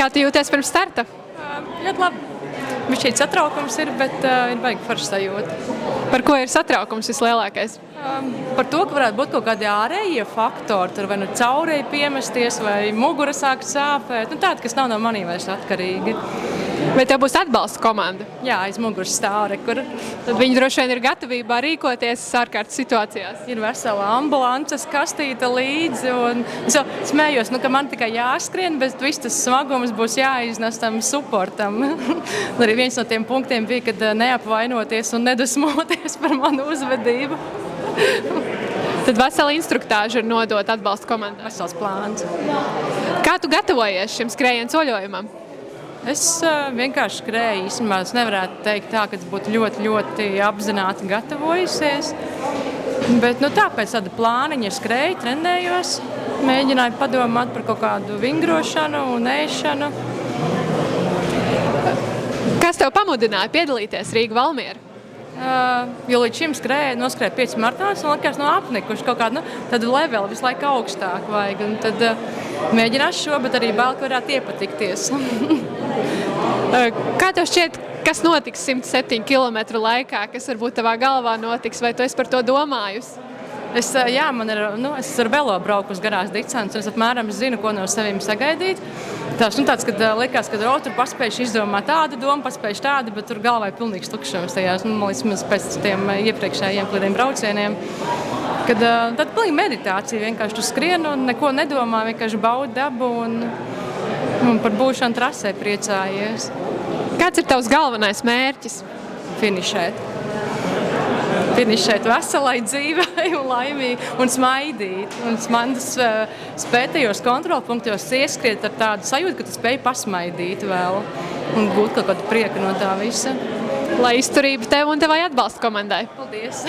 Kā tu jūties pirms starta? Ļoti labi. Bišķīt satraukums ir, bet ir baigi forša sajūta. Par ko ir satraukums vislielākais? Par to, ka varētu būt kaut kādi ārējie faktori, tur vai nu caurēji piemesties, vai mugura sāk sāpēt. Nu, tādi, kas nav no manī vairs atkarīgi. Vai tev būs atbalsta komanda? Jā, aiz muguras stāv rekur. Tad viņi droši vien ir gatavībā rīkoties ārkārtas situācijās. Ir vesela ambulances kastīte līdzi, un es smējos, ka man tikai jāskrien, bet viss tas smagums būs jāiznes tam supportam. Arī viens no tiem punktiem bija, kad neapvainoties un nedusmoties par manu uzvedību. Tad vesela instruktāža ir nodot atbalsta komandai. Vesels plāns. Kā tu gatavojies šim skrējienu soļojumam? Es vienkārši skrēju. Īstenībā es nevarētu teikt tā, ka es būtu ļoti, ļoti apzināti gatavojusies. Bet tā pēc tāda plāniņa skrēju, trenējos, mēģināju padomāt par kaut kādu vingrošanu un ēšanu. Kas tev pamudināja piedalīties Rīga Valmiera? Jo līdz šim noskrēju 5 maratonus un likās apnikuši kaut kādu tādu leveli visu laiku augstāk vajag. Un tad mēģināšu šo, bet arī bail, ka varētu iepatikties. Kā tev šķiet, kas notiks 107 km laikā, kas varbūt tavā galvā notiks, vai tu esi par to domājusi? Es ar velo brauku uz garās distances, un es apmēram zinu, ko no sevīm sagaidīt. Tāds, kad likās, ka tur paspējuši izdomāt tādu domu, paspējuši tādu, bet tur galvā ir pilnīgs tukšums tajās, vismaz pēc tiem iepriekšējiem kādiem braucieniem. Tad pilnīgi meditācija, vienkārši tu skrien un neko nedomā, vienkārši baudi dabu un par būšanu trasē priecājies. Kāds ir tavs galvenais mērķis? Finišēt veselai dzīvei un laimīgi un smaidīt. Un man tas spēj tajos kontrolpunktos ieskriet ar tādu sajūtu, ka tu spēj pasmaidīt vēl un gūt kaut kādu prieku no tā visa. Lai izturība tev un tevai atbalsta komandai. Paldies!